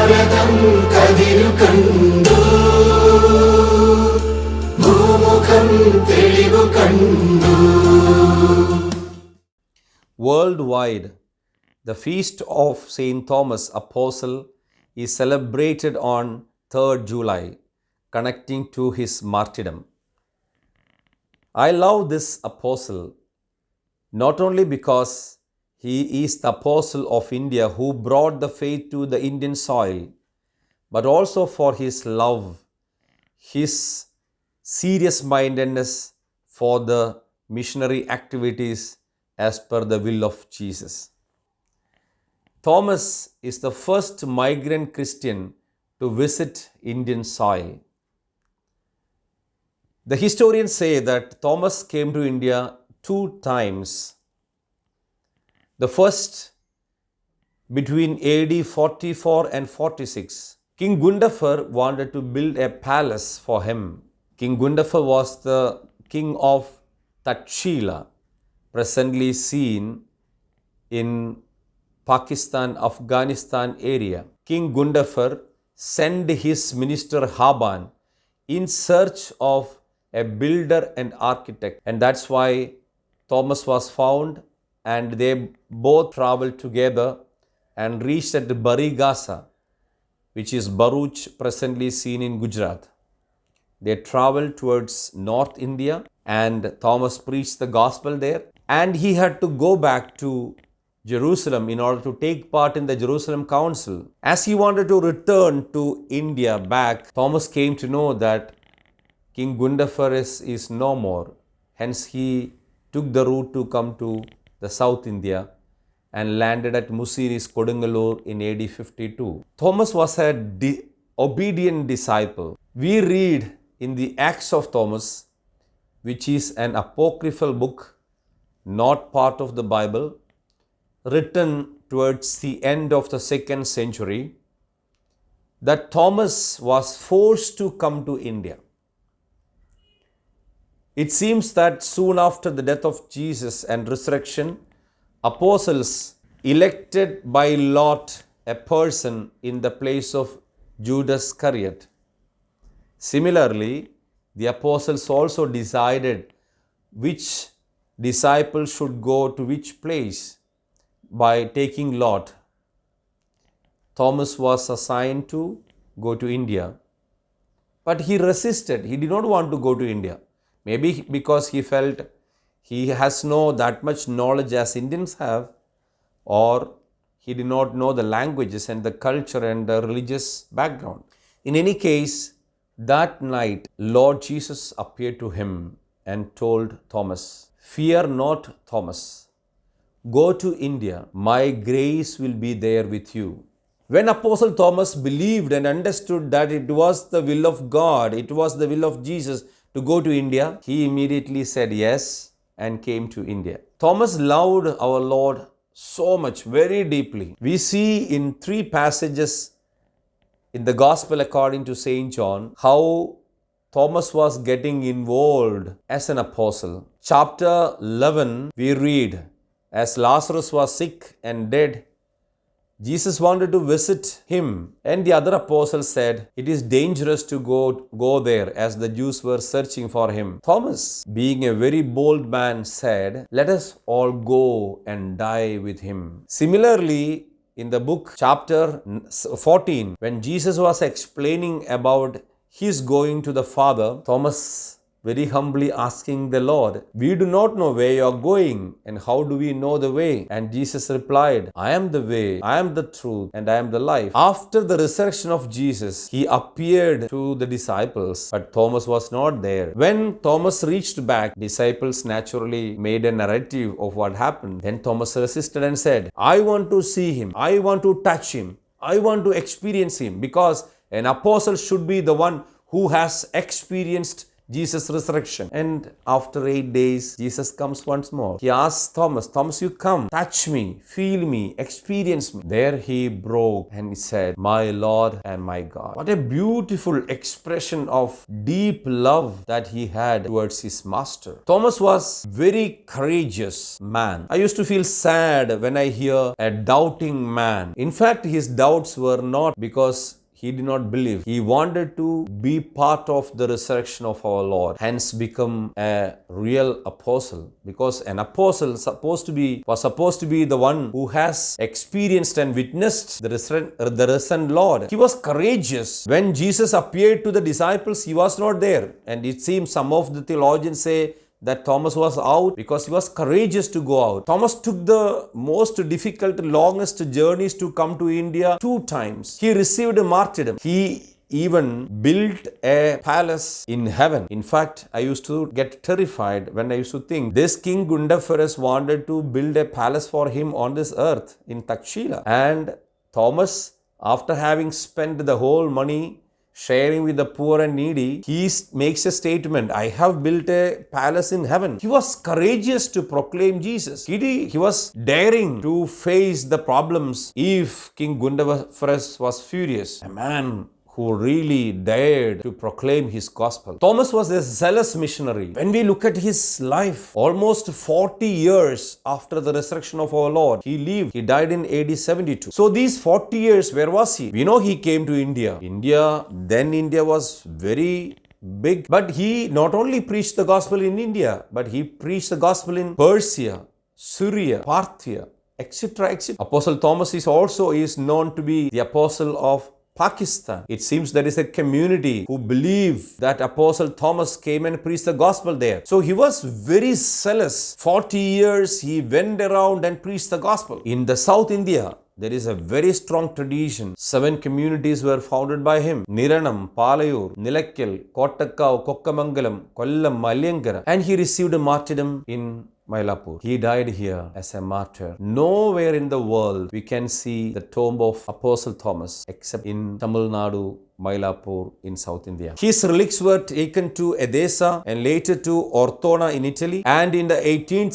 ഭാരതം കതിരു കണ്ടു, ഭൂമുഖം തെളിവു കണ്ടു. Worldwide, the feast of Saint Thomas Apostle is celebrated on 3rd July, connecting to his martyrdom. I love this apostle not only because he is the apostle of India who brought the faith to the Indian soil, but also for his love, his serious mindedness for the missionary activities as per the will of Jesus. Thomas is the first migrant Christian to visit Indian soil. The historians say that Thomas came to India 2 times. The first between AD 44 and 46. King Gundafar wanted to build a palace for him. King Gundafar was the king of Takshila, presently seen in Pakistan, Afghanistan area. King Gundafar sent his minister Haban in search of a builder and architect, and that's why Thomas was found, and they both traveled together and reached at Barigasa, which is Bharuch, presently seen in Gujarat. They traveled towards North India, and Thomas preached the gospel there, and he had to go back to Jerusalem in order to take part in the Jerusalem Council. As he wanted to return to India back, Thomas came to know that King Gundafar is no more. Hence he took the route to come to the South India and landed at Mussoories, Kodungalur in AD 52. Thomas was a obedient disciple. We read in the Acts of Thomas, which is an apocryphal book, not part of the Bible, written towards the end of the 2nd century, that Thomas was forced to come to India. It seems that soon after the death of Jesus and resurrection, apostles elected by lot a person in the place of Judas Iscariot. Similarly, the apostles also decided which disciple should go to which place by taking lot. Thomas was assigned to go to India, but he resisted. He did not want to go to India. Maybe because he felt he has no that much knowledge as Indians have, or he did not know the languages and the culture and the religious background. In any case, that night, Lord Jesus appeared to him and told Thomas, "Fear not, Thomas. Go to India. My grace will be there with you." When Apostle Thomas believed and understood that it was the will of God, it was the will of Jesus to go to India, he immediately said yes and came to India. Thomas loved our Lord so much, very deeply. We see in 3 passages in the Gospel according to Saint John how Thomas was getting involved as an apostle. Chapter 11, we read, as Lazarus was sick and dead, Jesus wanted to visit him, and the other apostles said, "It is dangerous to go there," as the Jews were searching for him. Thomas, being a very bold man, said, "Let us all go and die with him." Similarly, in the book chapter 14, when Jesus was explaining about his going to the Father, Thomas very humbly asking the Lord, "We do not know where you are going, and how do we know the way?" And Jesus replied, "I am the way, I am the truth, and I am the life." After the resurrection of Jesus, he appeared to the disciples, but Thomas was not there. When Thomas reached back, disciples naturally made a narrative of what happened. Then Thomas resisted and said, "I want to see him, I want to touch him, I want to experience him," because an apostle should be the one who has experienced Jesus' resurrection. And after 8 days, Jesus comes once more. He asks Thomas, Thomas, you come, touch me, feel me, experience me. There he broke and he said, my Lord and my God. What a beautiful expression of deep love that he had towards his master. Thomas was very courageous man. I used to feel sad when I hear a doubting man. In fact, his doubts were not because he did not believe. He wanted to be part of the resurrection of our Lord, hence become a real apostle. Because an apostle was supposed to be the one who has experienced and witnessed the risen Lord. He was courageous. When Jesus appeared to the disciples, he was not there. And it seems some of the theologians say that Thomas was out because he was courageous to go out. Thomas took the most difficult, longest journeys to come to India 2 times. He received a martyrdom. He even built a palace in heaven. In fact, I used to get terrified when I used to think this King Gundaferes wanted to build a palace for him on this earth in Takshila. And Thomas, after having spent the whole money sharing with the poor and needy, he makes a statement, I have built a palace in heaven. He was courageous to proclaim Jesus. He was daring to face the problems if King Gundaferes was furious. A man who really dared to proclaim his gospel. Thomas was a zealous missionary. When we look at his life, almost 40 years after the resurrection of our Lord, he lived. He died in AD 72. So these 40 years, where was he? We know he came to India. India was very big. But he not only preached the gospel in India, but he preached the gospel in Persia, Syria, Parthia, etc., etc. Apostle Thomas is known to be the apostle of Pakistan. It seems there is a community who believe that Apostle Thomas came and preached the gospel there. So he was very zealous. 40 years he went around and preached the gospel. In the South India, there is a very strong tradition. 7 communities were founded by him. Niranam, Palayur, Nilakkal, Kottakkau, Kokkamangalam, Kollam, Malyankara. And he received a martyrdom in Mylapore. He died here as a martyr. Nowhere in the world we can see the tomb of Apostle Thomas except in Tamil Nadu, Mylapore in South India. His relics were taken to Edessa and later to Ortona in Italy. And in the 19th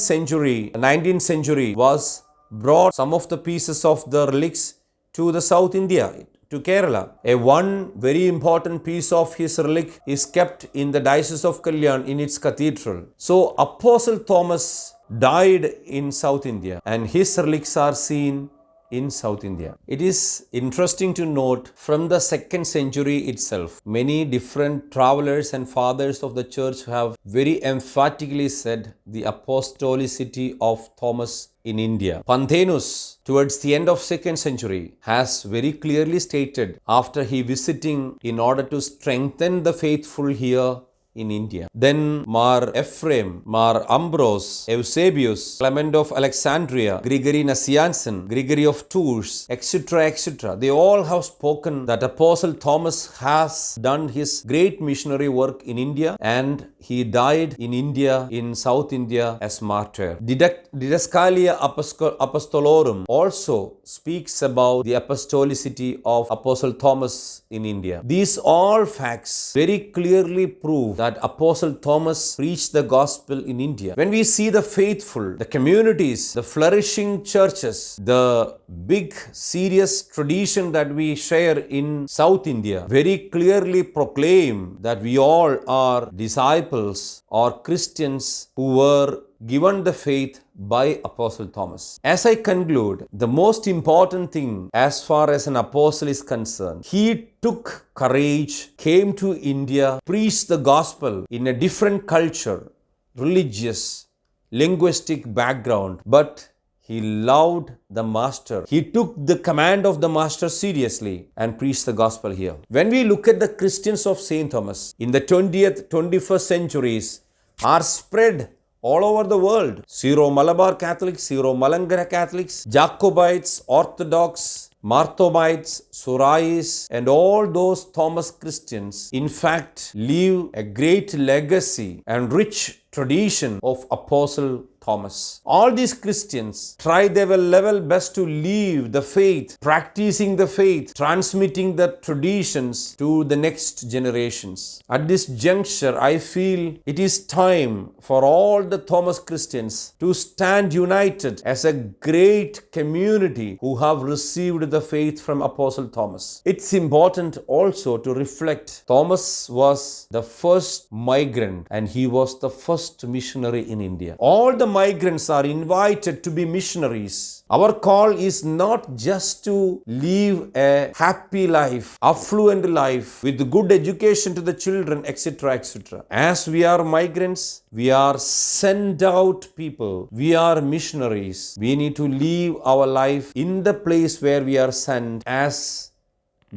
century was brought some of the pieces of the relics to the South India, to Kerala. One very important piece of his relic is kept in the Diocese of Kalyan in its cathedral. So Apostle Thomas died in South India and his relics are seen in South India. It is interesting to note from the 2nd century itself, many different travelers and fathers of the church have very emphatically said the apostolicity of Thomas in India. Panthenus, towards the end of 2nd century, has very clearly stated after he visiting in order to strengthen the faithful here in India. Then Mar Ephraim, Mar Ambrose, Eusebius, Clement of Alexandria, Gregory Nazianzen, Gregory of Tours, etc., etc. They all have spoken that Apostle Thomas has done his great missionary work in India and he died in India, in South India as martyr. Didascalia Apostolorum also speaks about the apostolicity of Apostle Thomas in India. These all facts very clearly prove that Apostle Thomas preached the gospel in India. When we see the faithful, the communities, the flourishing churches, the big serious tradition that we share in South India, very clearly proclaim that we all are disciples or Christians who were given the faith by Apostle Thomas. As I conclude, the most important thing as far as an apostle is concerned, he took courage, came to India, preached the gospel in a different culture, religious, linguistic background, but he loved the master. He took the command of the master seriously and preached the gospel here. When we look at the Christians of St. Thomas in the 20th, 21st centuries are spread all over the world. Syro-Malabar Catholics, Syro-Malankara Catholics, Jacobites, Orthodox, Marthomites, Surais, and all those Thomas Christians, in fact, leave a great legacy and rich tradition of Apostle Thomas. All these Christians try their level best to live the faith, practicing the faith, transmitting the traditions to the next generations. At this juncture, I feel it is time for all the Thomas Christians to stand united as a great community who have received the faith from Apostle Thomas. It's important also to reflect Thomas was the first migrant and he was the first missionary in India. All the migrants are invited to be missionaries. Our call is not just to live a happy life, affluent life with good education to the children, etc., etc. As we are migrants, we are sent out people. We are missionaries. We need to live our life in the place where we are sent as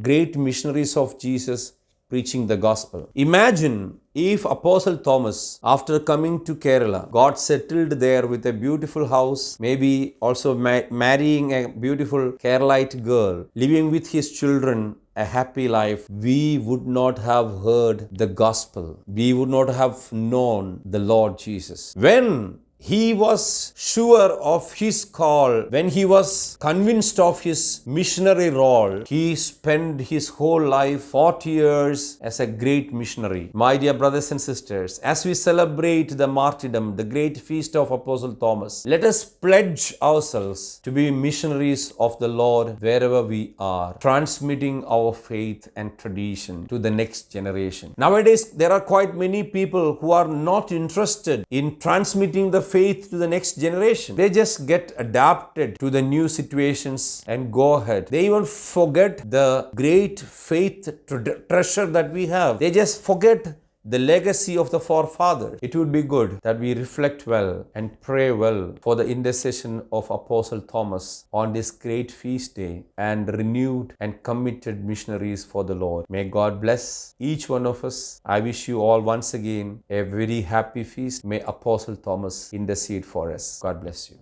great missionaries of Jesus, preaching the gospel. Imagine if Apostle Thomas, after coming to Kerala, got settled there with a beautiful house, maybe also marrying a beautiful Keralite girl, living with his children a happy life, we would not have heard the gospel. We would not have known the Lord Jesus. When he was sure of his call, when he was convinced of his missionary role, he spent his whole life, 40 years, as a great missionary. My dear brothers and sisters, as we celebrate the martyrdom, the great feast of Apostle Thomas, let us pledge ourselves to be missionaries of the Lord wherever we are, transmitting our faith and tradition to the next generation. Nowadays, there are quite many people who are not interested in transmitting the faith to the next generation. They just get adapted to the new situations and go ahead. They even forget the great faith treasure that we have. They just forget the legacy of the forefathers. It would be good that we reflect well and pray well for the intercession of Apostle Thomas on this great feast day and renewed and committed missionaries for the Lord. May God bless each one of us. I wish you all once again a very happy feast. May Apostle Thomas intercede for us. God bless you.